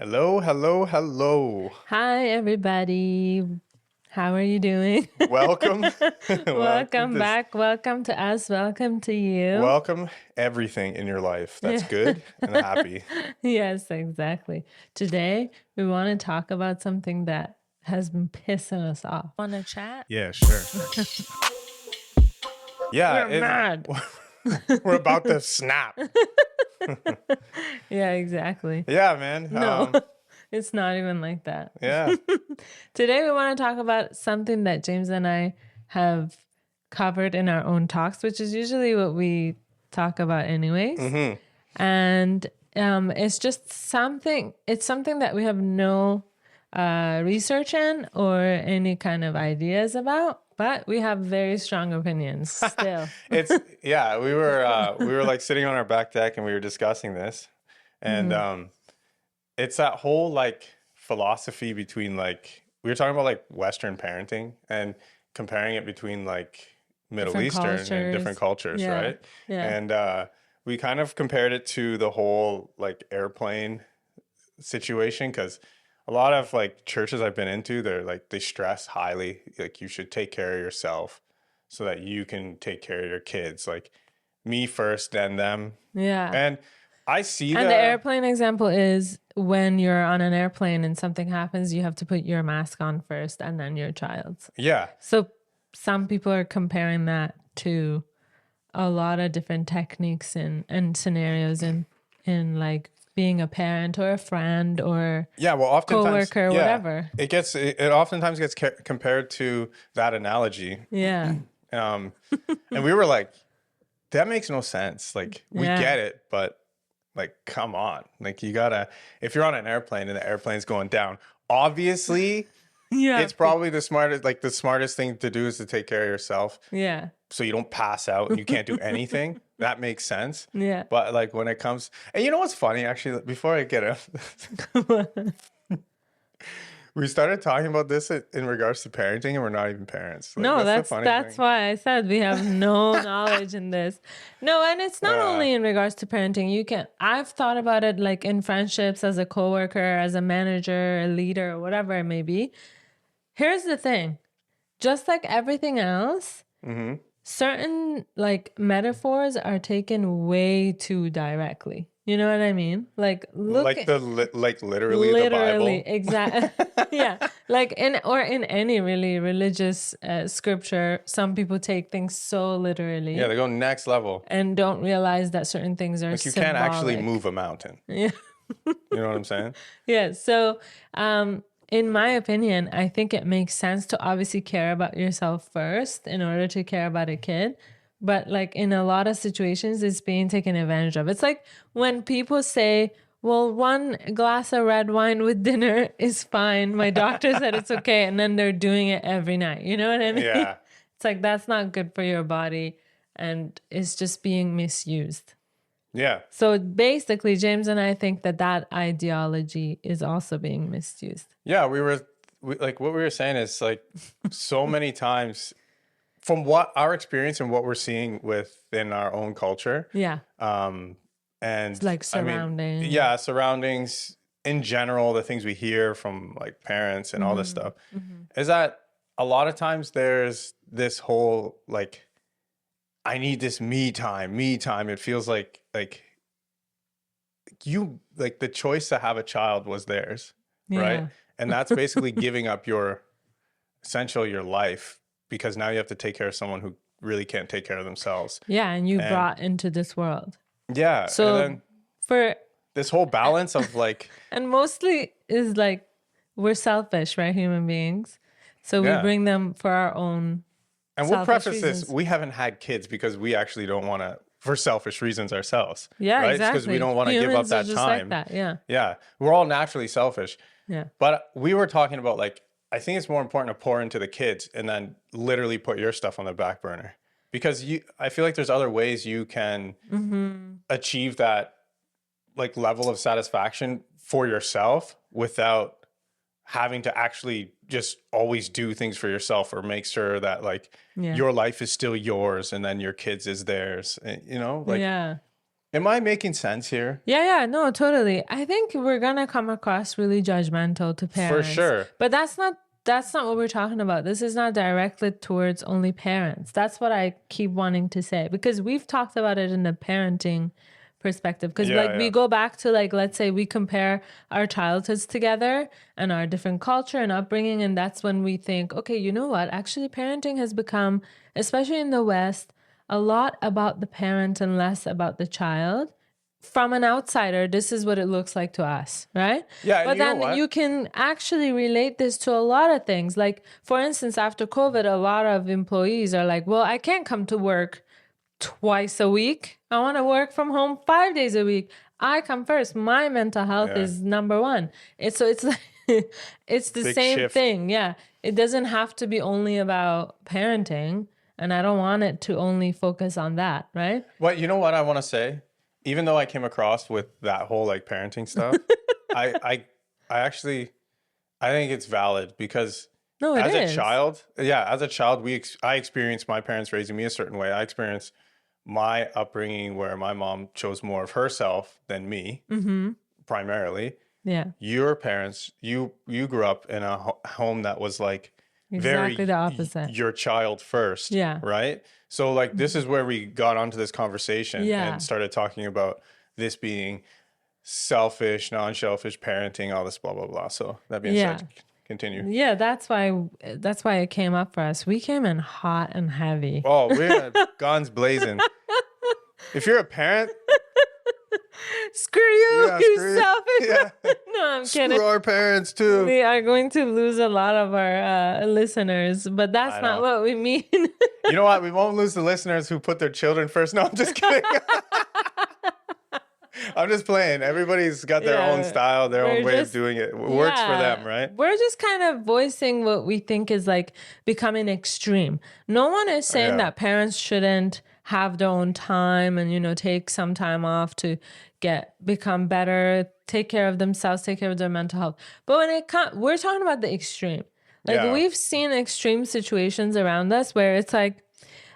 Hello, hello, hello. Hi, everybody. How are you doing? Welcome. Welcome to back. Welcome to us. Welcome to you. welcome everything in your life that's good and happy. Yes, exactly. Today, we want to talk about something that has been pissing us off. Want to chat? Yeah, sure. Yeah, We're mad. we're about to snap. Yeah, exactly. Yeah, man. No, it's not even like that. Yeah. Today, we want to talk about something that James and I have covered in our own talks, which is usually what we talk about anyways. Mm-hmm. And it's just something that we have no research in or any kind of ideas about, but we have very strong opinions still. We were like sitting on our back deck and we were discussing this. And it's that whole like philosophy between like we were talking about like Western parenting and comparing it between like Middle Different Eastern cultures. and different cultures, Yeah. right? Yeah. And we kind of compared it to the whole like airplane situation because a lot of like churches I've been into, they stress highly like you should take care of yourself so that you can take care of your kids, like me first, then them. Yeah. And I see And the airplane example is when you're on an airplane and something happens, you have to put your mask on first and then your child's. Yeah. So some people are comparing that to a lot of different techniques and scenarios in like being a parent or a friend or Yeah, well, oftentimes, coworker, whatever. It oftentimes gets compared to that analogy. Yeah. And we were like, that makes no sense. Like, we Yeah. get it, but like, come on. Like, you gotta, if you're on an airplane and the airplane's going down, obviously, Yeah. it's probably the smartest thing to do is to take care of yourself. Yeah. So you don't pass out and you can't do anything. That makes sense. Yeah. But like when it comes, and you know what's funny, actually, before I get it, we started talking about this in regards to parenting, and we're not even parents. Like, No, the funny that's thing. why I said we have no knowledge in this. No, and it's not only in regards to parenting. I've thought about it like in friendships, as a coworker, as a manager, a leader, whatever it may be. Here's the thing. Just like everything else, certain like metaphors are taken way too directly. You know what I mean? Like look Like literally the Bible. exactly. Yeah, like in any really religious scripture, some people take things so literally. Yeah, they go next level. And don't realize that certain things are Like you symbolic. can't actually move a mountain. Yeah. You know what I'm saying? Yeah. So, in my opinion, I think it makes sense to obviously care about yourself first in order to care about a kid. But like in a lot of situations, it's being taken advantage of. It's like when people say, well, one glass of red wine with dinner is fine. My doctor said it's okay. And then they're doing it every night. You know what I mean? Yeah. It's like, that's not good for your body. And it's just being misused. Yeah. So basically, James and I think that ideology is also being misused. Yeah, like what we were saying is like so many times from what our experience and what we're seeing within our own culture. Yeah. And It's like surroundings. Surroundings in general, the things we hear from like parents and all this stuff is that a lot of times there's this whole like, I need this me time. It feels like you like the choice to have a child was theirs, right? And that's basically giving up your life because now you have to take care of someone who really can't take care of themselves. Yeah, and you brought into this world. Yeah. So and then for this whole balance of like and mostly is like we're selfish, right? Human beings. So we bring them for our own. And we'll preface reasons. this, we haven't had kids because we actually don't want to, for selfish reasons ourselves. Yeah, right? exactly. Because we don't want to give up that just time. Like that. Yeah. Yeah. We're all naturally selfish. Yeah. But we were talking about like, I think it's more important to pour into the kids and then literally put your stuff on the back burner. Because I feel like there's other ways you can achieve that like level of satisfaction for yourself without having to actually just always do things for yourself or make sure that like your life is still yours and then your kids is theirs, you know? Like, yeah. Am I making sense here? Yeah, no, totally. I think we're gonna come across really judgmental to parents. For sure. But that's not what we're talking about. This is not directed towards only parents. That's what I keep wanting to say, because we've talked about it in the parenting perspective. Because we go back to, like, let's say we compare our childhoods together and our different culture and upbringing, and that's when we think, okay, you know what? Actually, parenting has become, especially in the West, a lot about the parent and less about the child. From an outsider, this is what it looks like to us, right? Yeah, but then you can actually relate this to a lot of things. Like, for instance, after COVID, a lot of employees are like, well, I can't come to work twice a week. I want to work from home 5 days a week. I come first. My mental health is number one. It's like it's the big same shift. thing. Yeah. It doesn't have to be only about parenting. And I don't want it to only focus on that, right? Well, you know what I want to say? Even though I came across with that whole like parenting stuff, I actually, I think it's valid, because as a child, I experienced my parents raising me a certain way. I experienced my upbringing where my mom chose more of herself than me, primarily. Yeah. Your parents, you grew up in a home that was like Exactly very the opposite. Your child first. Yeah. Right. So like this is where we got onto this conversation and started talking about this being selfish, non-selfish parenting, all this blah blah blah. So that being said, continue. Yeah, that's why it came up for us. We came in hot and heavy. Oh, we're guns blazing. If you're a parent, screw you, you screw selfish. Yeah. No, I'm kidding. Screw our parents too. We are going to lose a lot of our listeners, but that's not what we mean. You know what? We won't lose the listeners who put their children first. No, I'm just kidding. I'm just playing. Everybody's got their own style, their own way of doing it. It works for them, right? We're just kind of voicing what we think is like becoming extreme. No one is saying that parents shouldn't have their own time and, you know, take some time off to become better, take care of themselves, take care of their mental health. But when it comes, we're talking about the extreme. Like we've seen extreme situations around us where it's like,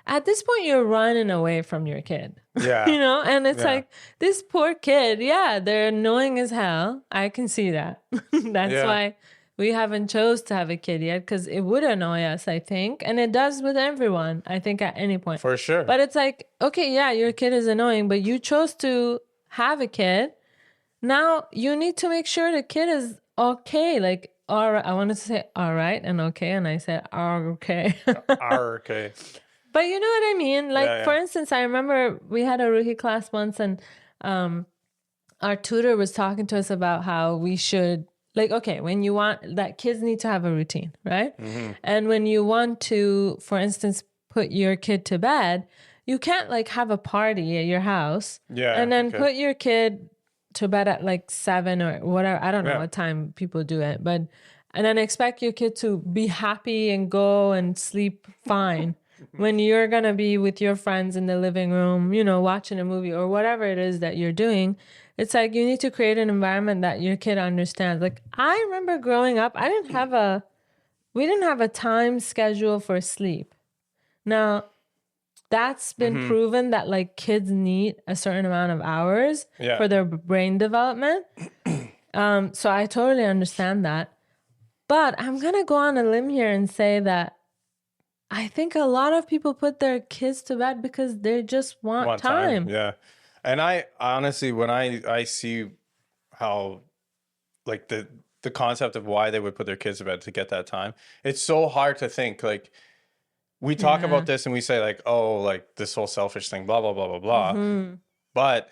at this point, you're running away from your kid. Yeah. You know, and it's like, this poor kid, they're annoying as hell. I can see that. That's why we haven't chose to have a kid yet, because it would annoy us, I think. And it does with everyone, I think, at any point. For sure. But it's like, okay, your kid is annoying, but you chose to have a kid. Now you need to make sure the kid is okay. Like, all right, I wanted to say all right and okay, and I said okay. Okay. But you know what I mean? Like, for instance, I remember we had a rookie class once, and our tutor was talking to us about how we should, like, okay, when you want that, kids need to have a routine, right? Mm-hmm. And when you want to, for instance, put your kid to bed, you can't like have a party at your house and then put your kid to bed at like 7 or whatever. I don't know what time people do it, but and then expect your kid to be happy and go and sleep fine when you're going to be with your friends in the living room, you know, watching a movie or whatever it is that you're doing. It's like you need to create an environment that your kid understands. Like, I remember growing up, we didn't have a time schedule for sleep. Now, that's been proven that like kids need a certain amount of hours for their brain development. So I totally understand that. But I'm going to go on a limb here and say that I think a lot of people put their kids to bed because they just want time. Yeah. And I honestly, when I see how like the concept of why they would put their kids to bed to get that time, it's so hard to think. Like, we talk about this and we say like, oh, like this whole selfish thing, blah, blah, blah, blah, blah. Mm-hmm. But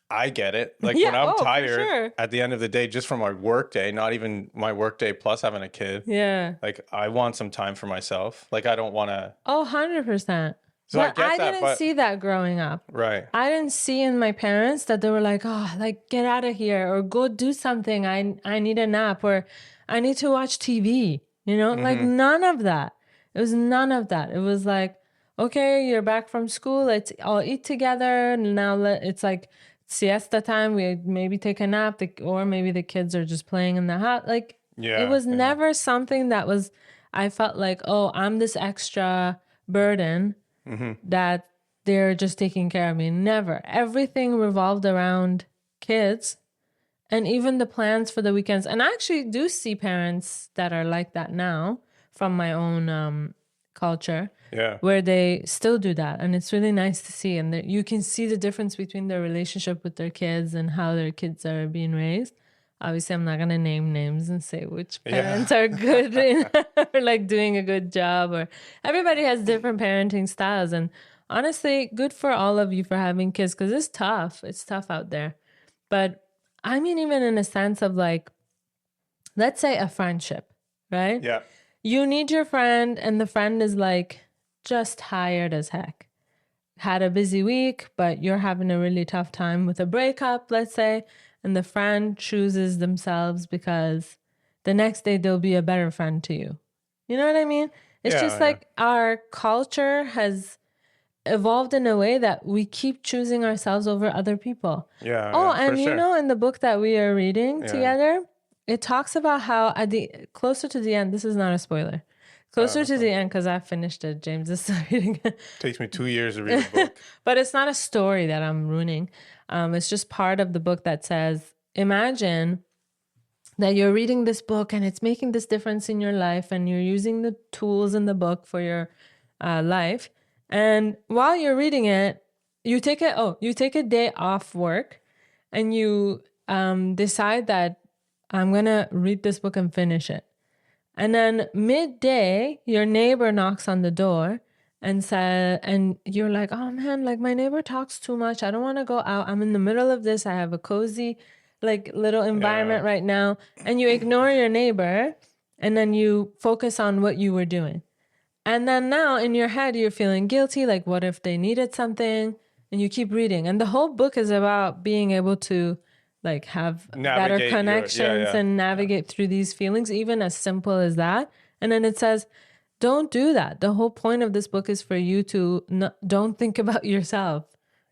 I get it. Like when I'm tired at the end of the day, just from my work day, not even my work day plus having a kid. Yeah. Like I want some time for myself. Like I don't want to. Oh, 100%. So but I didn't see that growing up. Right. I didn't see in my parents that they were like, oh, like get out of here or go do something. I need a nap or I need to watch TV. You know, like none of that. It was none of that. It was like, okay, you're back from school. Let's all eat together. Now it's like siesta time. We maybe take a nap or maybe the kids are just playing in the house. Like it was never something that was, I felt like, oh, I'm this extra burden that they're just taking care of me. Never. Everything revolved around kids and even the plans for the weekends. And I actually do see parents that are like that now from my own culture. Yeah. Where they still do that. And it's really nice to see. And you can see the difference between their relationship with their kids and how their kids are being raised. Obviously, I'm not going to name names and say which parents are good or like doing a good job. Or everybody has different parenting styles. And honestly, good for all of you for having kids because it's tough. It's tough out there. But I mean, even in a sense of like, let's say a friendship, right? Yeah. You need your friend and the friend is like just tired as heck. Had a busy week, but you're having a really tough time with a breakup, let's say, and the friend chooses themselves because the next day they'll be a better friend to you. You know what I mean? It's just like our culture has evolved in a way that we keep choosing ourselves over other people. Yeah. Oh, yeah, and you know, in the book that we are reading together, it talks about how at the closer to the end, this is not a spoiler. Closer to the end, because I finished it. James is still reading it. Takes me 2 years to read a book. But it's not a story that I'm ruining. It's just part of the book that says, imagine that you're reading this book and it's making this difference in your life and you're using the tools in the book for your life. And while you're reading it, you take a day off work and you decide that I'm going to read this book and finish it. And then midday, your neighbor knocks on the door and you're like, oh man, like my neighbor talks too much. I don't want to go out. I'm in the middle of this. I have a cozy, like little environment right now. And you ignore your neighbor and then you focus on what you were doing. And then now in your head, you're feeling guilty. Like, what if they needed something? And you keep reading. And the whole book is about being able to like have better connections and navigate through these feelings, even as simple as that. And then it says, don't do that. The whole point of this book is for you to don't think about yourself,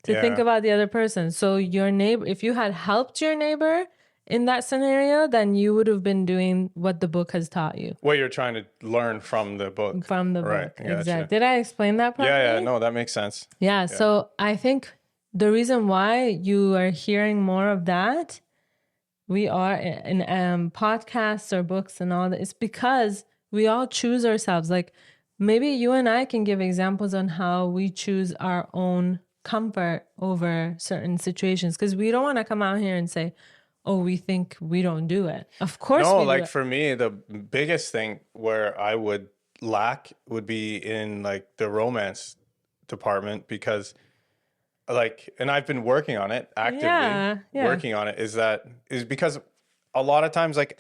to think about the other person. So your neighbor, if you had helped your neighbor in that scenario, then you would have been doing what the book has taught you. What you're trying to learn from the book. From the book. Gotcha. Exactly. Did I explain that properly? Yeah, no, that makes sense. Yeah, so I think the reason why you are hearing more of that, we are in podcasts or books and all that, it's because we all choose ourselves. Like maybe you and I can give examples on how we choose our own comfort over certain situations, because we don't want to come out here and say, oh, we think we don't do it. Of course no, we do like it. For me, the biggest thing where I would lack would be in like the romance department, because like, and I've been working on it actively, working on it, is because a lot of times, like,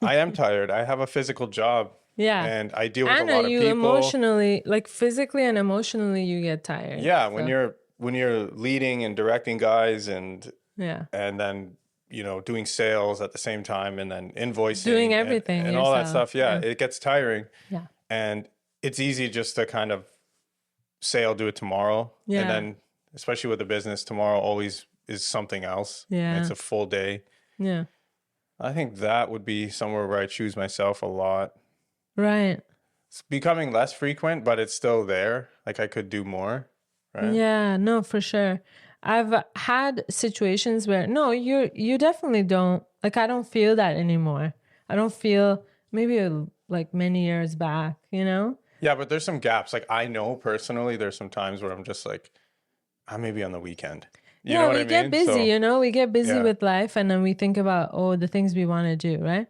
I am tired. I have a physical job. Yeah. And I deal with a lot of people. Emotionally, like physically and emotionally, you get tired. Yeah. So. When you're leading and directing guys and then, you know, doing sales at the same time and then invoicing. Doing everything. And all that stuff. Yeah. It gets tiring. Yeah. And it's easy just to kind of say, I'll do it tomorrow. Yeah. And then, especially with the business, tomorrow always is something else. Yeah. It's a full day. Yeah. I think that would be somewhere where I choose myself a lot. Right. It's becoming less frequent, but it's still there. Like I could do more. Right. Yeah, no, for sure. I've had situations where, no, you definitely don't, like, I don't feel that anymore. I don't feel maybe like many years back, you know? Yeah, but there's some gaps. Like I know personally, there's some times where I'm just like, I may be on the weekend. You know what I mean? Get busy, so, you know, we get busy with life and then we think about, the things we want to do, right?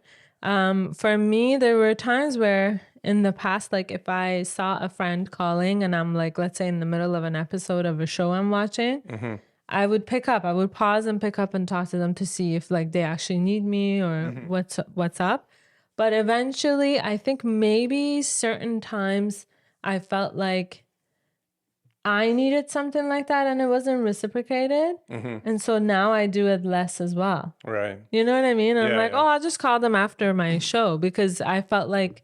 For me, there were times where in the past, like if I saw a friend calling and I'm like, let's say in the middle of an episode of a show I'm watching, I would pause and pick up and talk to them to see if like they actually need me or what's up. But eventually, I think maybe certain times I felt like I needed something like that and it wasn't reciprocated. And so now I do it less as well. Right. You know what I mean? I'm like, I'll just call them after my show because I felt like,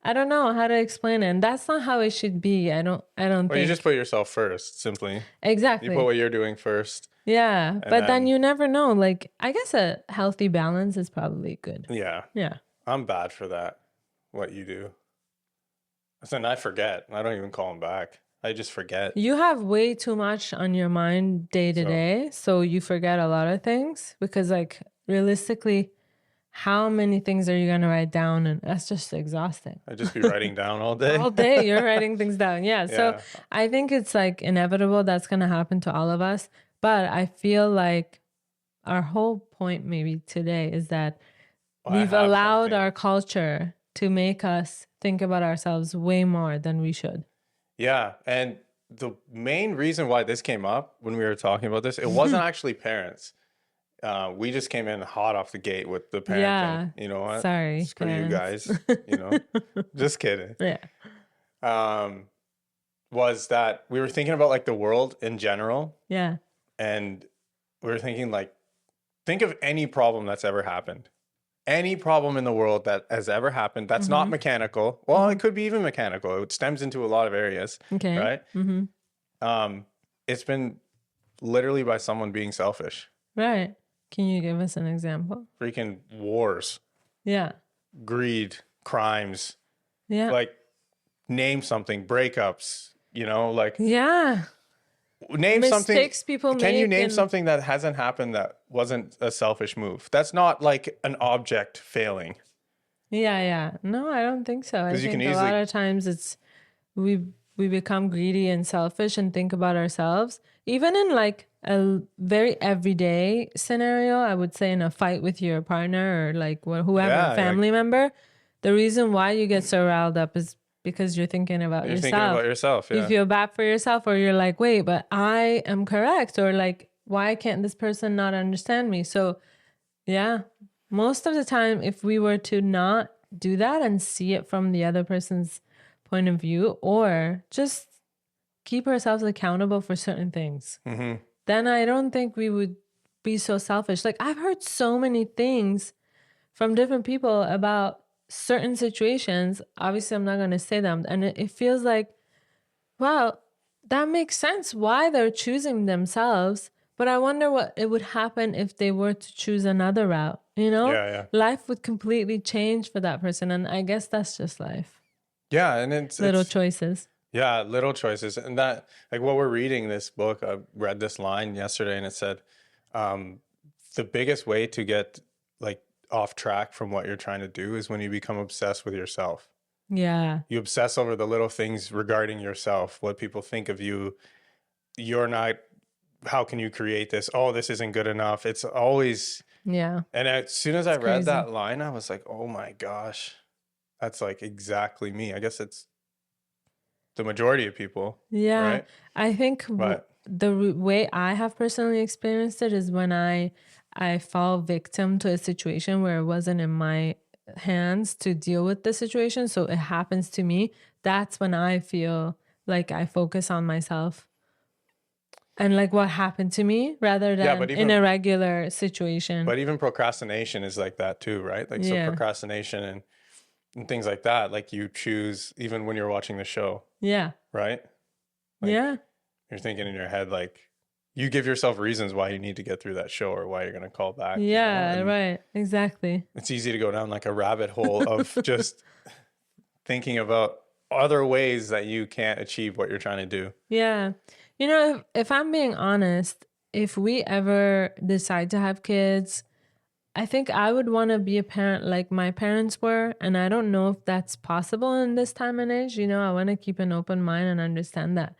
I don't know how to explain it. And that's not how it should be. I don't think. You just put yourself first, simply. Exactly. You put what you're doing first. Yeah. But then you never know. Like, I guess a healthy balance is probably good. Yeah. Yeah. I'm bad for that, what you do. Then I forget. I don't even call them back. I just forget. You have way too much on your mind day to day, so you forget a lot of things because, like, realistically, how many things are you going to write down? And that's just exhausting. I just be writing down all day. All day, you're writing things down. Yeah. So I think it's like inevitable that's going to happen to all of us. But I feel like our whole point maybe today is that we've allowed our culture to make us think about ourselves way more than we should. Yeah. And the main reason why this came up when we were talking about this, it wasn't actually parents. We just came in hot off the gate with the parenting. Yeah. You know what? Sorry. Screw parents. you guys. You know, just kidding. Yeah. Was that we were thinking about like the world in general. Yeah. And we were thinking like, think of any problem that's ever happened. Any problem in the world that has ever happened that's not mechanical. Well, it could be even mechanical. It stems into a lot of areas. Okay. Right? It's been literally by someone being selfish. Right. Can you give us an example? Freaking wars. Yeah. Greed, crimes. Yeah. Like, name something, breakups, you know, like. Yeah. Name Mistakes something. People can make you name something that hasn't happened that wasn't a selfish move? That's not like an object failing. Yeah. No, I don't think so. I think a lot of times it's we become greedy and selfish and think about ourselves. Even in like a very everyday scenario, I would say in a fight with your partner or like whoever, family member, the reason why you get so riled up is because you're thinking about yourself. Thinking about yourself, yeah. You feel bad for yourself, or you're like, wait, but I am correct. Or like, why can't this person not understand me? So yeah, most of the time, if we were to not do that and see it from the other person's point of view, or just keep ourselves accountable for certain things, then I don't think we would be so selfish. Like, I've heard so many things from different people about certain situations. Obviously, I'm not going to say them. And it feels like, wow, that makes sense why they're choosing themselves. But I wonder what it would happen if they were to choose another route, you know? Yeah. Life would completely change for that person. And I guess that's just life. Yeah, and it's little choices. Yeah, little choices. And that, like what we're reading this book, I read this line yesterday and it said, the biggest way to get like off track from what you're trying to do is when you become obsessed with yourself. Yeah. You obsess over the little things regarding yourself, what people think of you. You're not, how can you create this? Oh, this isn't good enough. It's always. Yeah. And as soon as I read that line, I was like, oh my gosh, that's like exactly me. I guess it's the majority of people. Yeah. Right? I think the way I have personally experienced it is when I fall victim to a situation where it wasn't in my hands to deal with the situation. So it happens to me. That's when I feel like I focus on myself and like what happened to me rather than in a regular situation. But even procrastination is like that too, right? Like, so procrastination and things like that, like you choose even when you're watching the show. Yeah. Right? Like, you're thinking in your head, like, you give yourself reasons why you need to get through that show or why you're going to call back. Yeah, you know? right. Exactly. It's easy to go down like a rabbit hole of just thinking about other ways that you can't achieve what you're trying to do. Yeah. You know, if I'm being honest, if we ever decide to have kids, I think I would want to be a parent like my parents were. And I don't know if that's possible in this time and age. You know, I want to keep an open mind and understand that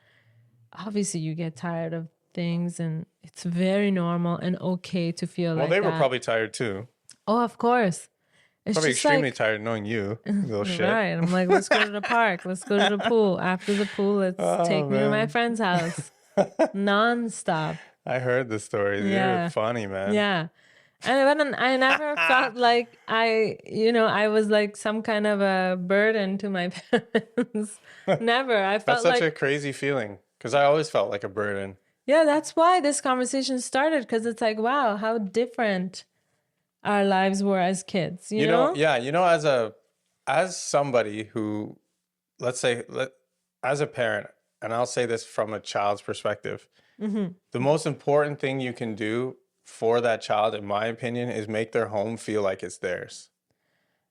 obviously you get tired of things and it's very normal and okay to feel like that. Well, they were probably tired too. Oh, of course. It's probably just extremely like, tired knowing you, little shit. Right. I'm like, let's go to the park. Let's go to the pool. After the pool, let's take me to my friend's house. Non-stop. I heard the stories. Yeah. You're funny, man. Yeah. And I never felt like I was like some kind of a burden to my parents. Never. I felt That's such a crazy feeling because I always felt like a burden. Yeah, that's why this conversation started, because it's like, wow, how different our lives were as kids, you know? Yeah, you know, as somebody who, let's say, as a parent, and I'll say this from a child's perspective, the most important thing you can do for that child, in my opinion, is make their home feel like it's theirs.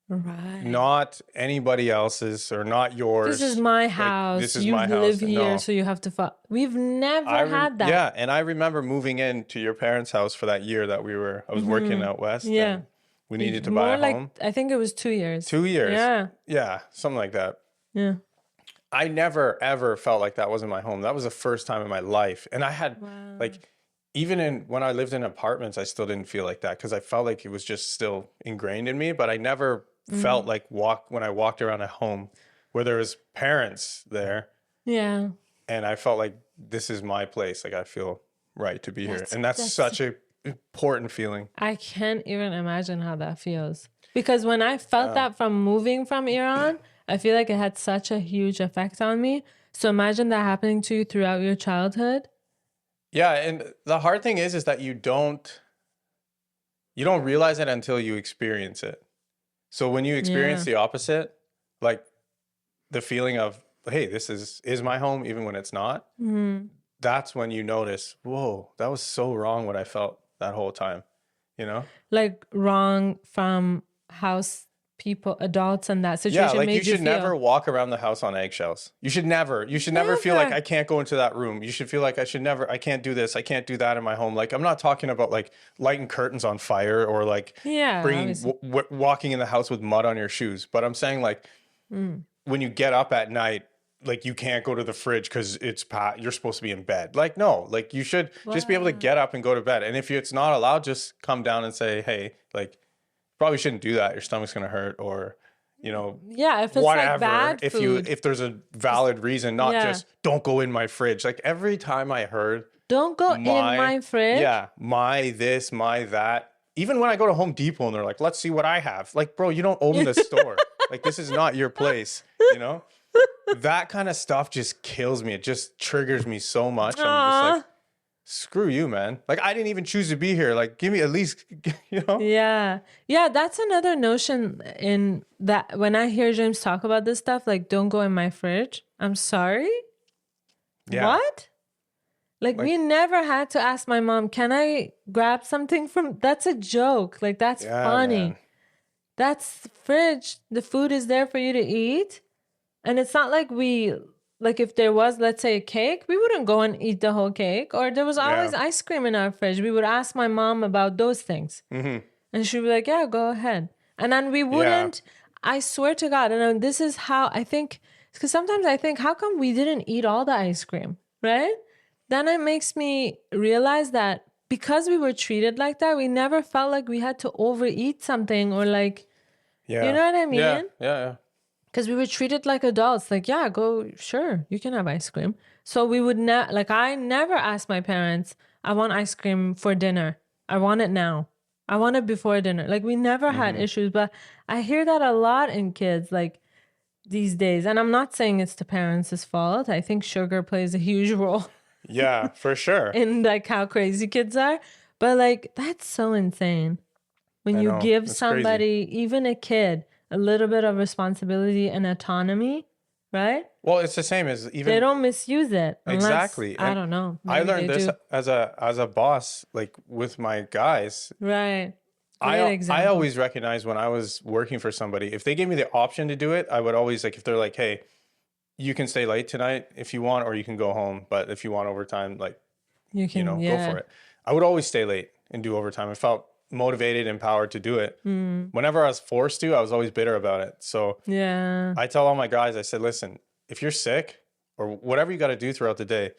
Right. not anybody else's or not yours. This is my house. This is You my live house. here, No. so you have to We've never had that. Yeah, and I remember moving into your parents' house for that year that I was working out west. Yeah. And we needed to buy a home. I think it was 2 years. 2 years. Yeah. Yeah, something like that. Yeah. I never ever felt like that wasn't my home. That was the first time in my life. And I had like, even when I lived in apartments, I still didn't feel like that because I felt like it was just still ingrained in me. But I never felt like when I walked around a home where there was parents there. Yeah. And I felt like this is my place. Like I feel right to be here. And that's such a important feeling. I can't even imagine how that feels. Because when I felt that from moving from Iran, I feel like it had such a huge effect on me. So imagine that happening to you throughout your childhood. Yeah, and the hard thing is that you don't realize it until you experience it. So when you experience the opposite, like the feeling of, hey, this is my home, even when it's not, that's when you notice, whoa, that was so wrong what I felt that whole time, you know? Like wrong from house people, adults in that situation. Yeah, like made you should feel. never walk around the house on eggshells. You should never feel like I can't go into that room. You should feel like I can't do this, I can't do that in my home. Like I'm not talking about like lighting curtains on fire or like walking in the house with mud on your shoes. But I'm saying like when you get up at night, like you can't go to the fridge because you're supposed to be in bed. Like no, like you should just be able to get up and go to bed. And if it's not allowed, just come down and say, hey, like probably shouldn't do that. Your stomach's gonna hurt, or if it's whatever. like bad food. If there's a valid reason, not just don't go in my fridge. Like every time I heard don't go in my fridge. Yeah, my this, my that. Even when I go to Home Depot and they're like, let's see what I have. Like, bro, you don't own the store. Like this is not your place, you know? That kind of stuff just kills me. It just triggers me so much. I'm just like, screw you, man. Like I didn't even choose to be here. Like give me at least, you know? Yeah. That's another notion in that when I hear James talk about this stuff, like don't go in my fridge. I'm sorry. Yeah. What? Like we never had to ask my mom, can I grab something from, that's a joke. Like that's funny. Man. That's fridge. The food is there for you to eat. And it's not like if there was, let's say, a cake, we wouldn't go and eat the whole cake. Or there was always ice cream in our fridge. We would ask my mom about those things. And she'd be like, yeah, go ahead. And then we wouldn't, I swear to God, and this is how I think, because sometimes I think, how come we didn't eat all the ice cream, right? Then it makes me realize that because we were treated like that, we never felt like we had to overeat something or like, you know what I mean? Yeah. Because we were treated like adults. Like, yeah, go, sure, you can have ice cream. So we would I never asked my parents, I want ice cream for dinner. I want it now. I want it before dinner. Like we never had issues, but I hear that a lot in kids like these days. And I'm not saying it's the parents' fault. I think sugar plays a huge role. Yeah, for sure. In like how crazy kids are. But like, that's so insane. When you give somebody, even a kid, a little bit of responsibility and autonomy, right? Well, it's the same as even they don't misuse it. Unless, exactly. I don't know. I learned this as a boss, like with my guys. Right. I always recognize when I was working for somebody, if they gave me the option to do it, I would always like if they're like, hey, you can stay late tonight if you want, or you can go home. But if you want overtime, like you can, go for it. I would always stay late and do overtime. I felt motivated, empowered to do it. Whenever I was forced to, I was always bitter about it. So I tell all my guys, I said, listen, if you're sick or whatever you got to do throughout the day,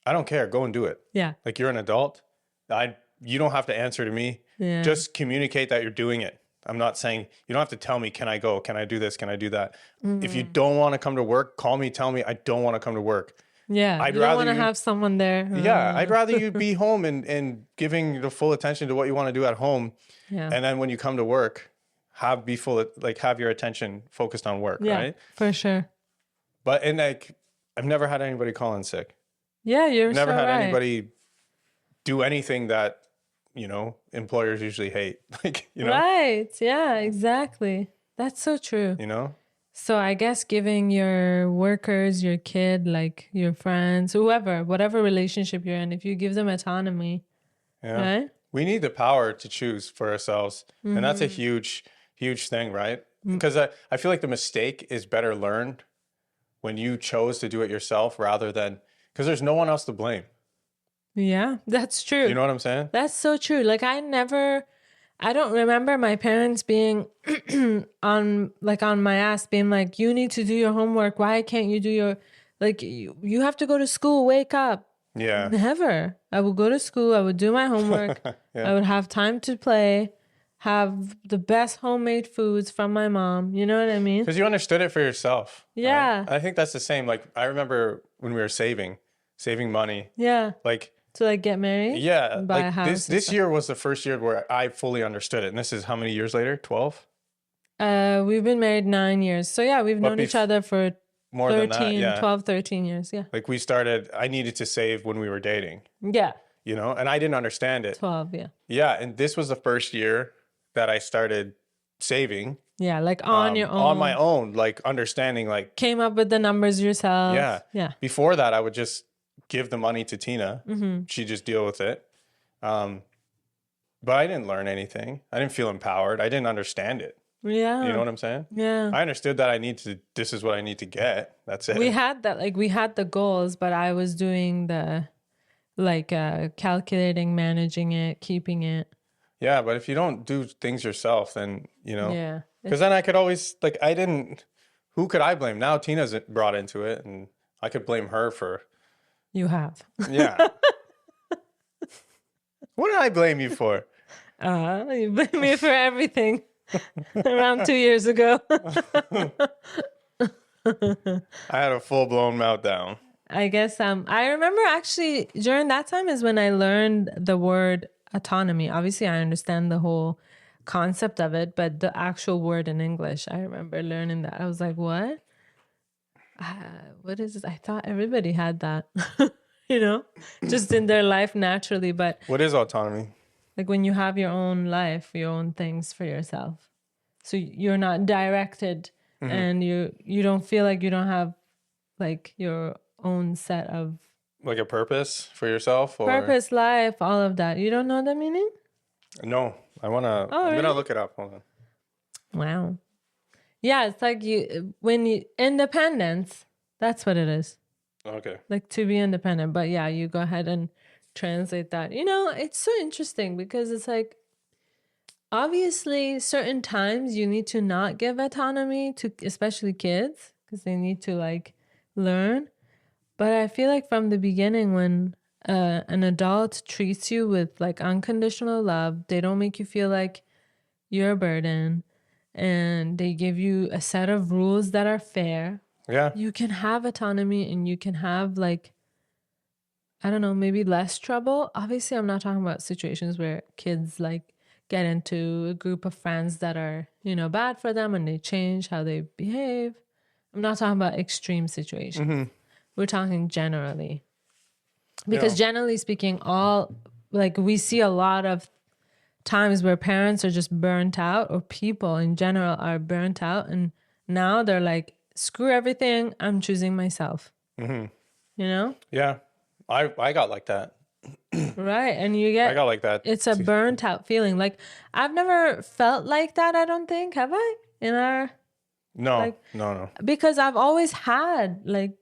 I don't care. Go and do it. Yeah. Like you're an adult. You don't have to answer to me. Yeah. Just communicate that you're doing it. I'm not saying you don't have to tell me, can I go? Can I do this? Can I do that? If you don't want to come to work, call me, tell me I don't want to come to work. Yeah, you don't want to have someone there. Yeah, I'd rather you be home and giving the full attention to what you want to do at home. Yeah. And then when you come to work, have your attention focused on work, right? For sure. But I've never had anybody call in sick. Yeah, you're never so had right. anybody do anything that, employers usually hate. Right. Yeah, exactly. That's so true. So I guess giving your workers, your kid, like your friends, whatever relationship you're in, if you give them autonomy, right? We need the power to choose for ourselves. And that's a huge, huge thing, right? Because I feel like the mistake is better learned when you chose to do it yourself rather than, because there's no one else to blame. Yeah, that's true. You know what I'm saying? That's so true. Like I don't remember my parents being on my ass being like, you need to do your homework. Why can't you do your, like, you have to go to school, wake up. Yeah. Never. I would go to school. I would do my homework. Yeah. I would have time to play, have the best homemade foods from my mom. You know what I mean? Because you understood it for yourself. Yeah. Right? I think that's the same. Like, I remember when we were saving money. Yeah. Like, To like get married. yeah. And buy a Like house. this year was the first year where I fully understood it. And this is how many years later? 12? We've been married 9 years. So yeah, we've known each other for more 13, than that, yeah. 12, 13 years. Yeah. Like I needed to save when we were dating, Yeah. you know, and I didn't understand it. 12. Yeah. Yeah. And this was the first year that I started saving. Yeah. Like on your own. On my own, like understanding, like. Came up with the numbers yourself. Yeah. Yeah. Before that, I would just give the money to Tina. Mm-hmm. She'd just deal with it. But I didn't learn anything. I didn't feel empowered. I didn't understand it. Yeah. You know what I'm saying? Yeah. I understood that this is what I need to get. That's it. We had that, like we had the goals, but I was doing the calculating, managing it, keeping it. Yeah, but if you don't do things yourself, then, you know. Yeah. Because then I could always, like, who could I blame? Now Tina's brought into it, and I could blame her for. You have. Yeah. What did I blame you for? You blame me for everything. Around 2 years ago. I had a full-blown meltdown. I guess I remember actually during that time is when I learned the word autonomy. Obviously, I understand the whole concept of it, but the actual word in English, I remember learning that. I was like, what? What is this? I thought everybody had that, you know, just in their life naturally. But What is autonomy? like when you have your own life, your own things for yourself. So you're not directed and you don't feel like you don't have like your own set of Like a purpose for yourself? Or? purpose, life, all of that. You don't know the meaning? No. I'm really? gonna look it up. Hold on. Wow. Yeah, it's like independence, that's what it is. Okay. Like to be independent. But yeah, you go ahead and translate that. You know, it's so interesting because it's like, obviously certain times you need to not give autonomy to especially kids because they need to like learn. But I feel like from the beginning when an adult treats you with like unconditional love, they don't make you feel like you're a burden and they give you a set of rules that are fair. Yeah. You can have autonomy and you can have like, I don't know, maybe less trouble. Obviously, I'm not talking about situations where kids like get into a group of friends that are, you know, bad for them and they change how they behave. I'm not talking about extreme situations. Mm-hmm. We're talking generally. Because generally speaking, we see a lot of times where parents are just burnt out or people in general are burnt out. And now they're like, screw everything. I'm choosing myself. Mm-hmm. You know? Yeah. I got like that. Right. And you get, I got like that. it's a burnt out feeling. Like I've never felt like that. I don't think, have I? No. Because I've always had like,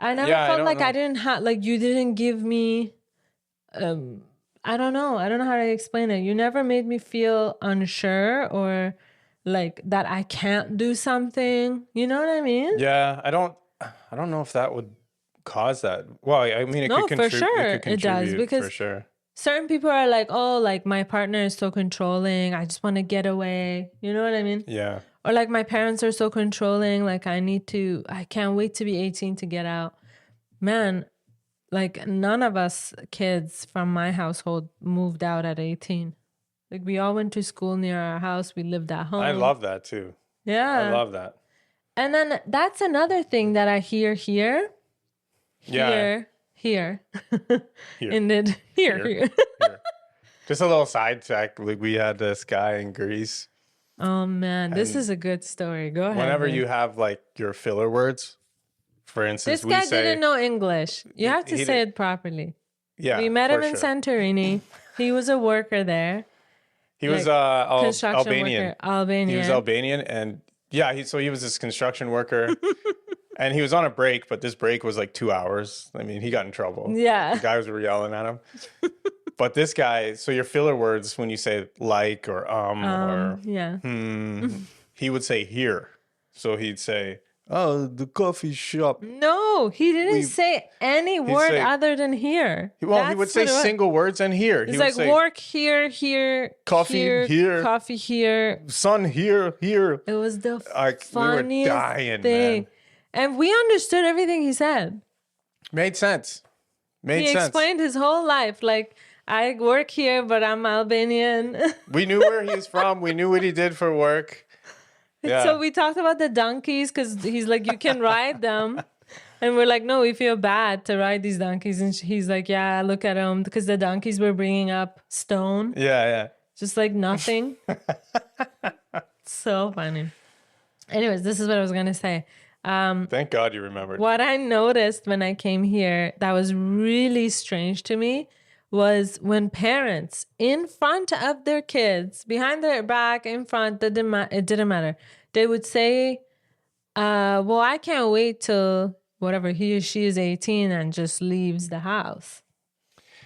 I never felt like I didn't have, like you didn't give me, I don't know how to explain it. You never made me feel unsure or like that I can't do something. You know what I mean? Yeah. I don't know if that would cause that. Well, I mean, No, for sure it does because for sure. Certain people are like, oh, like my partner is so controlling. I just want to get away. You know what I mean? Yeah. Or like my parents are so controlling. Like I can't wait to be 18 to get out. Man, like none of us kids from my household moved out at 18. Like we all went to school near our house. We lived at home. I love that too. Yeah. I love that. And then that's another thing that I hear here. Yeah. Here. Here. Here. Just a little sidetrack. Like we had this guy in Greece. Oh man, this is a good story. Go ahead. Whenever man. you have like your filler words, for instance, this guy didn't know English. You have to say it properly. Yeah. We met him in Santorini. He was a worker there. He was construction Albanian. worker. Albanian. He was Albanian, and yeah, he was this construction worker, and he was on a break, but this break was like 2 hours. I mean, he got in trouble. Yeah. The guys were yelling at him. But this guy, so your filler words when you say like or or yeah. He would say here. So he'd say, "Oh, the coffee shop." No, he didn't say any word say- other than here. He would say single words and here. It's He like would say, work here, coffee here, coffee here. sun here. It was the Like, we were funniest dying, thing. man. And we understood everything he said. Made sense. He explained his whole life. Like, I work here, but I'm Albanian. We knew where he's from. We knew what he did for work. Yeah. So we talked about the donkeys because he's like, you can ride them. And we're like, no, we feel bad to ride these donkeys. And he's like, yeah, look at them. Because the donkeys were bringing up stone. Yeah. Just like nothing. So funny. Anyways, this is what I was going to say. Thank God you remembered. What I noticed when I came here that was really strange to me was when parents in front of their kids, behind their back, in front, it didn't matter. They would say, well, I can't wait till whatever he or she is 18 and just leaves the house.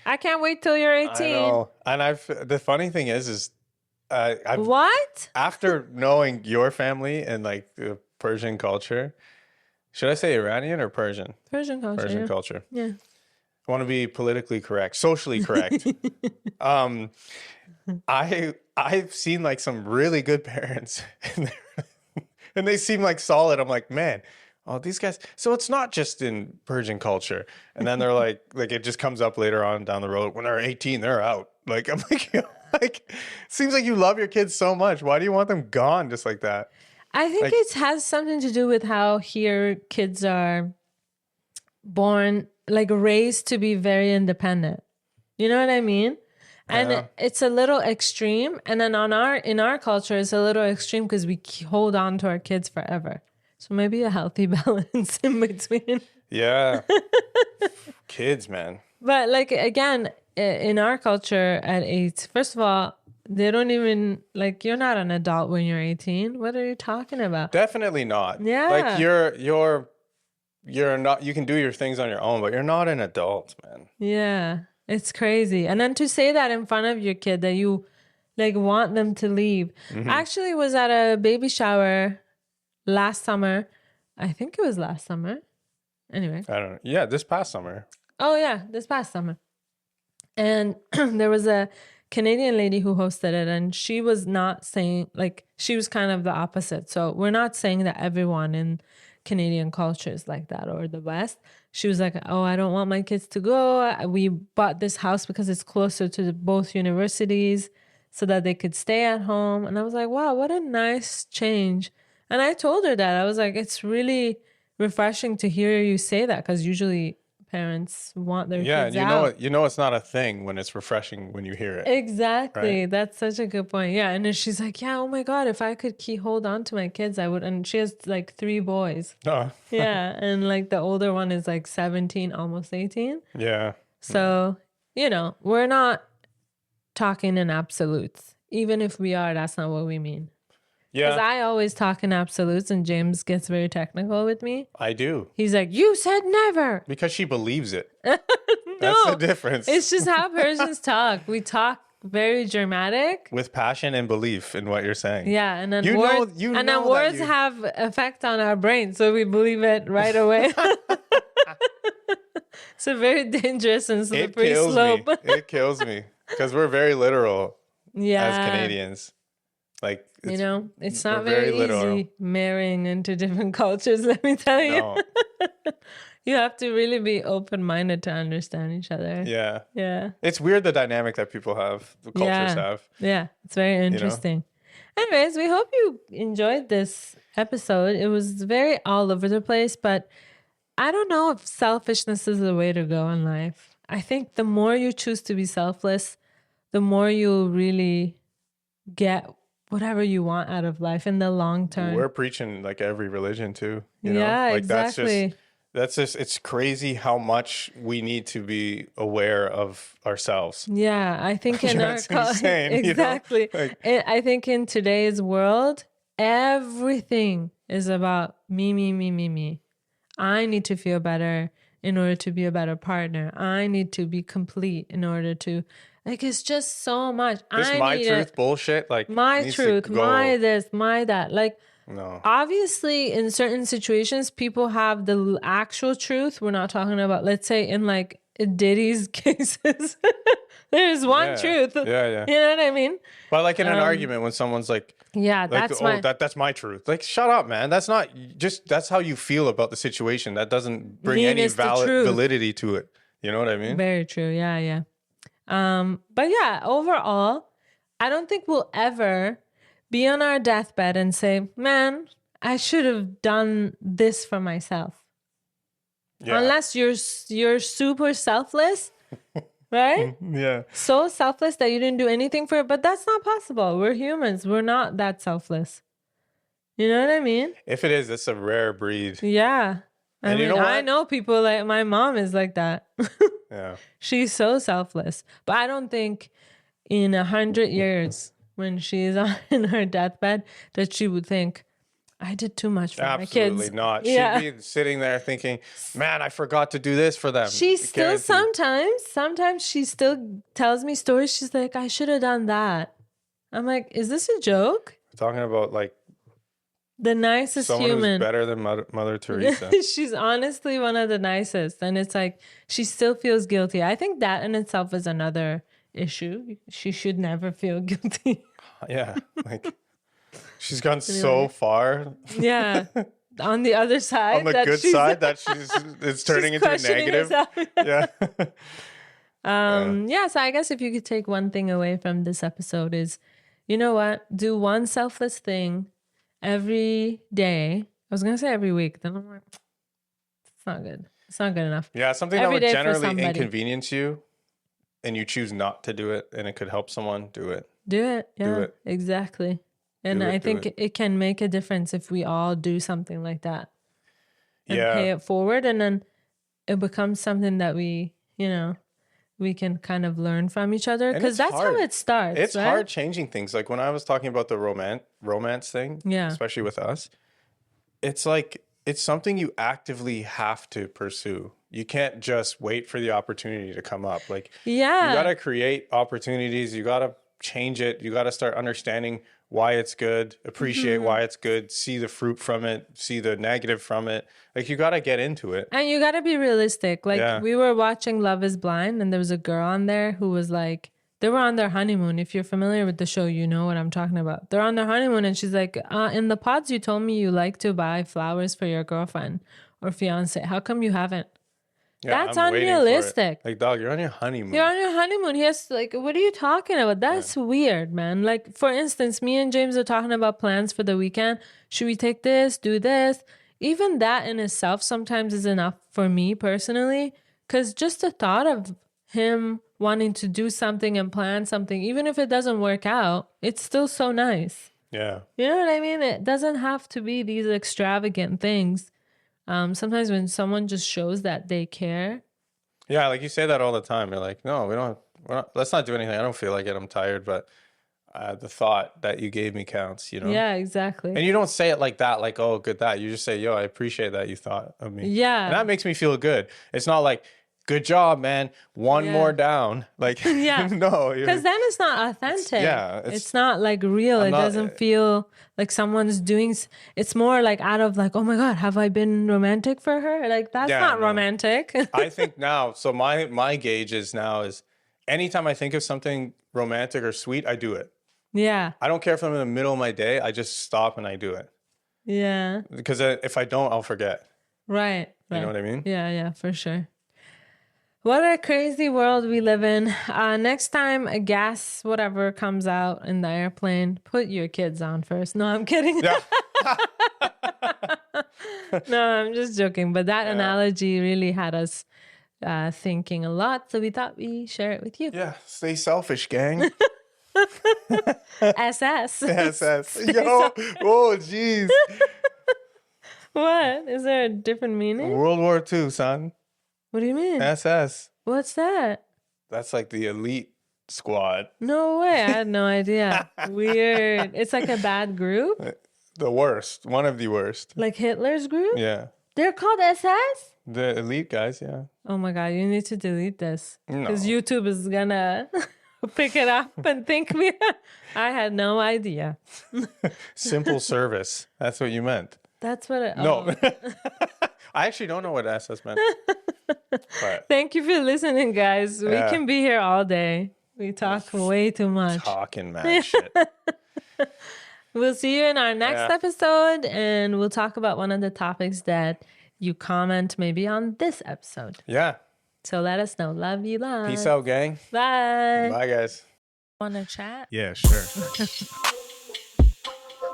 I can't wait till you're 18. I know. And the funny thing is I've What? after knowing your family and like the Persian culture, should I say Iranian or Persian? Persian culture. Persian Yeah. culture. Yeah. I want to be politically correct, socially correct. I've seen like some really good parents and they seem like solid. I'm like, man, oh, these guys. So it's not just in Persian culture. And then they're like it just comes up later on down the road. When they're 18, they're out. Like, I'm like, like, seems like you love your kids so much. Why do you want them gone just like that? I think Like- it has something to do with how here kids are born, like raised to be very independent. You know what I mean? And Yeah. it's a little extreme. And then in our culture, it's a little extreme because we hold on to our kids forever. So maybe a healthy balance in between. Yeah. Kids, man. But like, again, in our culture at 8, first of all, they don't even, like, you're not an adult when you're 18. What are you talking about? Definitely not. Yeah. Like you're not, you can do your things on your own, but you're not an adult, man. Yeah, it's crazy. And then to say that in front of your kid that you like want them to leave. Mm-hmm. I actually was at a baby shower last summer. I think it was last summer. Anyway. I don't know. Yeah, this past summer. Oh yeah, this past summer. And there was a Canadian lady who hosted it, and she was not saying, like, she was kind of the opposite. So we're not saying that everyone in Canadian culture is like that or the West. She was like, oh, I don't want my kids to go. We bought this house because it's closer to both universities so that they could stay at home. And I was like, wow, what a nice change. And I told her that. I was like, it's really refreshing to hear you say that, because usually parents want their Yeah, kids and out. you know it's not a thing when it's refreshing when you hear it. Exactly. Right? That's such a good point. Yeah. And then she's like, yeah, oh my God, if I could hold on to my kids, I would. And she has like 3 boys. Oh, Yeah. And like the older one is like 17, almost 18. yeah. So, you know, we're not talking in absolutes. Even if we are, that's not what we mean. Because Yeah, I always talk in absolutes and James gets very technical with me. I do. He's like, you said never. Because she believes it. No, That's the difference. it's just how Persians talk. We talk very dramatic. With passion and belief in what you're saying. Yeah, and then You words, know- you and know then that words you- have effect on our brain, so we believe it right away. It's a very dangerous and It slippery kills slope. me. It kills me. Because we're very literal Yeah, as Canadians. Like, you know, it's not we're very very literal. easy marrying into different cultures. Let me tell you, no. you have to really be open-minded to understand each other. Yeah. Yeah. It's weird the dynamic that people have, the cultures have. Yeah, it's very interesting. Anyways, we hope you enjoyed this episode. It was very all over the place, but I don't know if selfishness is the way to go in life. I think the more you choose to be selfless, the more you'll really get whatever you want out of life in the long term. We're preaching like every religion too. You know? Yeah, like exactly. it's crazy how much we need to be aware of ourselves. Yeah, I think in our That's insane, exactly. you know? Like, I think in today's world, everything is about me, me, me, me, me. I need to feel better in order to be a better partner. I need to be complete in order to, like, it's just so much. this I my need truth bullshit, like, my needs truth, to go. my this, my that. Like, No. obviously, in certain situations, people have the actual truth. We're not talking about, let's say, in like Diddy's cases, there's one truth. Yeah. You know what I mean? But like in an argument, when someone's like, Yeah, that's that's my truth. Like, shut up, man. That's not just, that's how you feel about the situation. That doesn't bring mean any it's the truth. validity to it. You know what I mean? Very true. Yeah. But yeah, overall, I don't think we'll ever be on our deathbed and say, man, I should have done this for myself. Yeah. Unless you're super selfless, right? Yeah. So selfless that you didn't do anything for it. But that's not possible. We're humans. We're not that selfless. You know what I mean? If it is, it's a rare breed. Yeah. I And mean, you know what? I know people like my mom is like that. Yeah. She's so selfless. But I don't think in 100 years, when she's in her deathbed, that she would think, I did too much for my kids. Absolutely not. Yeah. She'd be sitting there thinking, man, I forgot to do this for them. She still Guaranteed. sometimes she still tells me stories. She's like, I should have done that. I'm like, is this a joke? Talking about like The nicest someone human. who's better than Mother Teresa. She's honestly one of the nicest. And it's like, she still feels guilty. I think that in itself is another issue. She should never feel guilty. Yeah. Like, she's gone so far Yeah. On the other side. on the good side that it's turning into a questioning negative. herself. Yeah. Yeah, so I guess if you could take one thing away from this episode is, you know what? Do one selfless thing every day. I was going to say every week. Then I'm like, it's not good. It's not good enough. Yeah, something Every that would day for generally somebody. inconvenience you and you choose not to do it and it could help someone, do it. Do it. Yeah, Do it. exactly. And Do it, I do think it. it can make a difference if we all do something like that and Yeah. pay it forward. And then it becomes something that we, you know, we can kind of learn from each other, And because it's that's hard. how it starts. It's right? hard changing things. Like when I was talking about the romance thing, Yeah. especially with us, it's like, it's something you actively have to pursue. You can't just wait for the opportunity to come up. Like, Yeah. you got to create opportunities. You got to change it. You got to start understanding why it's good, appreciate why it's good, see the fruit from it, see the negative from it. Like, you got to get into it. And you got to be realistic. Like, Yeah. we were watching Love is Blind, and there was a girl on there who was like, they were on their honeymoon. If you're familiar with the show, you know what I'm talking about. They're on their honeymoon, and she's like, in the pods, you told me you like to buy flowers for your girlfriend or fiance. How come you haven't? Yeah, That's I'm waiting for it. unrealistic. Like, dog, you're on your honeymoon. You're on your honeymoon. He has, like, what are you talking about? That's weird, man. Like, for instance, me and James are talking about plans for the weekend. Should we take this, do this? Even that in itself sometimes is enough for me personally, because just the thought of him wanting to do something and plan something, even if it doesn't work out, it's still so nice. Yeah. You know what I mean? It doesn't have to be these extravagant things. Sometimes when someone just shows that they care. Yeah, like you say that all the time. You're like, no, let's not do anything. I don't feel like it. I'm tired, but the thought that you gave me counts, you know? Yeah, exactly. And you don't say it like that, like, oh, good that. You just say, yo, I appreciate that you thought of me. Yeah. And that makes me feel good. It's not like, good job, man. One more down. Like, Yeah. no. Because then it's not authentic. It's It's not like real. It doesn't feel like someone's doing. It's more like out of like, oh my God, have I been romantic for her? Like, that's not romantic. I think now, so my gauge is anytime I think of something romantic or sweet, I do it. Yeah. I don't care if I'm in the middle of my day. I just stop and I do it. Yeah. Because if I don't, I'll forget. Right. You know what I mean? Yeah, for sure. What a crazy world we live in. Next time a gas, whatever, comes out in the airplane, put your kids on first. No, I'm kidding. Yeah. No, I'm just joking. But that analogy really had us thinking a lot. So we thought we'd share it with you. Yeah. Stay selfish, gang. SS. SS. Yo. Oh, jeez. What? Is there a different meaning? World War II, son. What do you mean? SS. What's that? That's like the elite squad. No way. I had no idea. Weird. It's like a bad group? The worst. One of the worst. Like Hitler's group? Yeah. They're called SS? The elite guys, yeah. Oh my God, you need to delete this. No. Because YouTube is gonna pick it up and think I had no idea. Simple service. That's what you meant. That's what it... No. Oh. I actually don't know what SS meant. But Thank you for listening, guys. We Yeah. can be here all day. We talk way too much. talking mad shit. We'll see you in our next episode, and we'll talk about one of the topics that you comment maybe on this episode. Yeah. So let us know. Love you, love. Peace out, gang. Bye. Bye, guys. Want to chat? Yeah, sure.